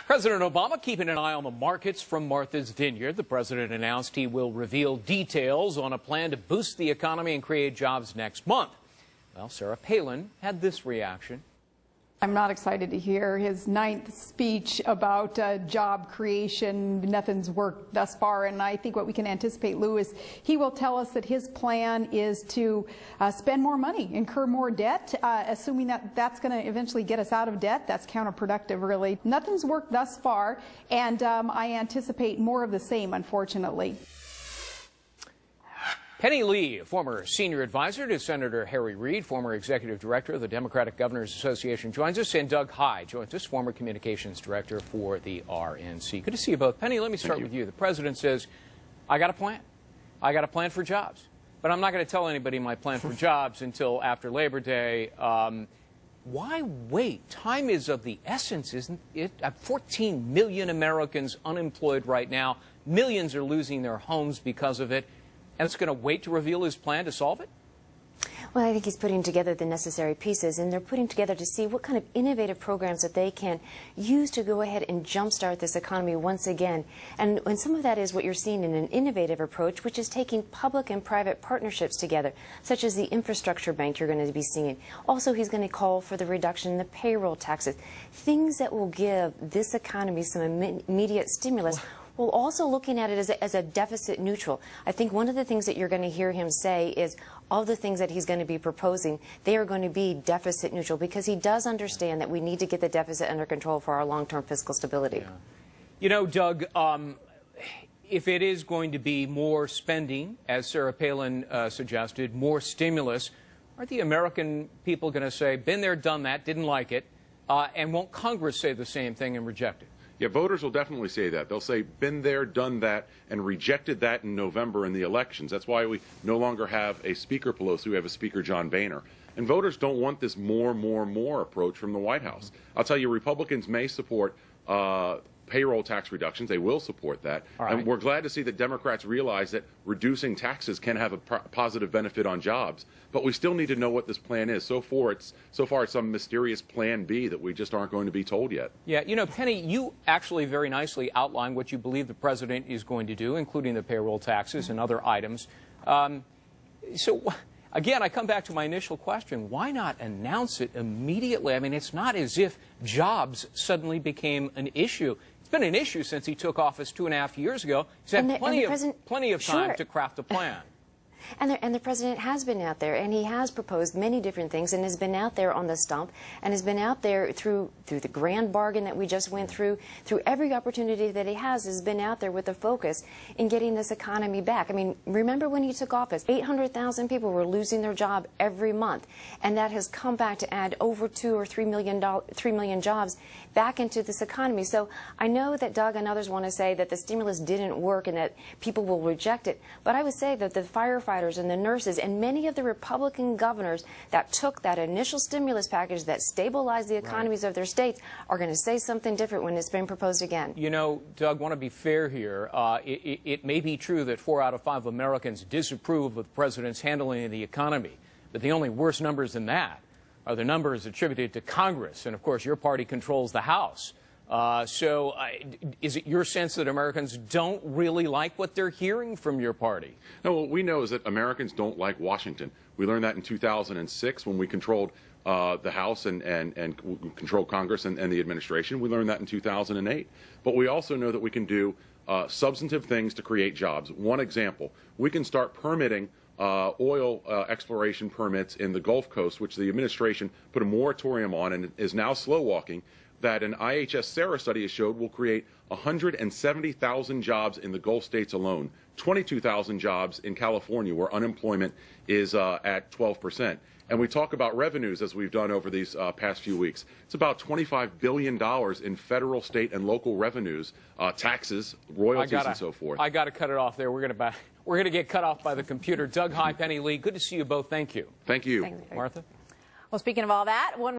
President Obama keeping an eye on the markets from Martha's Vineyard. The president announced he will reveal details on a plan to boost the economy and create jobs next month. Well, Sarah Palin had this reaction. I'm not excited to hear his ninth speech about job creation. Nothing's worked thus far, and I think what we can anticipate, Lou, is he will tell us that his plan is to spend more money, incur more debt, assuming that that's going to eventually get us out of debt. That's counterproductive, really. Nothing's worked thus far, and I anticipate more of the same, unfortunately. Penny Lee, former senior advisor to Senator Harry Reid, former executive director of the Democratic Governors Association, joins us, and Doug Heye joins us, former communications director for the RNC. Good to see you both. Penny, let me start with you. The president says, I got a plan. I got a plan for jobs. But I'm not going to tell anybody my plan for jobs until after Labor Day. Why wait? Time is of the essence, isn't it? 14 million Americans unemployed right now. Millions are losing their homes because of it. And it's going to wait to reveal his plan to solve it? Well, I think he's putting together the necessary pieces, and they're putting together to see what kind of innovative programs that they can use to go ahead and jumpstart this economy once again. And some of that is what you're seeing in an innovative approach, which is taking public and private partnerships together, such as the infrastructure bank you're going to be seeing. Also, he's going to call for the reduction in the payroll taxes, things that will give this economy some immediate stimulus. Well, also looking at it as a deficit neutral. I think one of the things that you're going to hear him say is all the things that he's going to be proposing, they are going to be deficit neutral, because he does understand that we need to get the deficit under control for our long-term fiscal stability. Yeah. You know, Doug, if it is going to be more spending, as Sarah Palin suggested, more stimulus, are the American people going to say, been there, done that, didn't like it, and won't Congress say the same thing and reject it? Yeah, voters will definitely say that. They'll say, been there, done that, and rejected that in November in the elections. That's why we no longer have a Speaker Pelosi. We have a Speaker John Boehner. And voters don't want this more approach from the White House. I'll tell you, Republicans may support payroll tax reductions. They will support that. And we're glad to see that Democrats realize that reducing taxes can have a positive benefit on jobs. But we still need to know what this plan is. So far, it's some mysterious plan B that we just aren't going to be told yet. Yeah, you know, Penny, you actually very nicely outlined what you believe the president is going to do, including the payroll taxes and other items. Again, I come back to my initial question. Why not announce it immediately? I mean, it's not as if jobs suddenly became an issue. It's been an issue since he took office 2.5 years ago. He's had plenty of time to craft a plan. And the president has been out there, and he has proposed many different things, and has been out there on the stump, and has been out there through the grand bargain that we just went through every opportunity that he has been out there with a focus in getting this economy back. I mean, remember when he took office, 800,000 people were losing their job every month, and that has come back to add over 2 or 3 million jobs back into this economy. So I know that Doug and others want to say that the stimulus didn't work and that people will reject it, but I would say that the firefighters and the nurses and many of the Republican governors that took that initial stimulus package that stabilized the economies of their states are going to say something different when it's been proposed again. You know, Doug, want to be fair here. It may be true that 4 out of 5 Americans disapprove of the president's handling of the economy, but the only worse numbers than that are the numbers attributed to Congress. And, of course, your party controls the House. Is it your sense that Americans don't really like what they're hearing from your party? No, what we know is that Americans don't like Washington. We learned that in 2006 when we controlled the House and controlled Congress and the administration. We learned that in 2008. But we also know that we can do substantive things to create jobs. One example, we can start permitting oil exploration permits in the Gulf Coast, which the administration put a moratorium on and is now slow-walking, that an IHS Sarah study has showed will create 170,000 jobs in the Gulf states alone, 22,000 jobs in California, where unemployment is at 12%. And we talk about revenues, as we've done over these past few weeks. It's about $25 billion in federal, state, and local revenues, taxes, royalties, and so forth. I got to cut it off there. We're going to get cut off by the computer. Doug Heye, Penny Lee, good to see you both. Thank you. Thank you. Thanks. Martha? Well, speaking of all that, one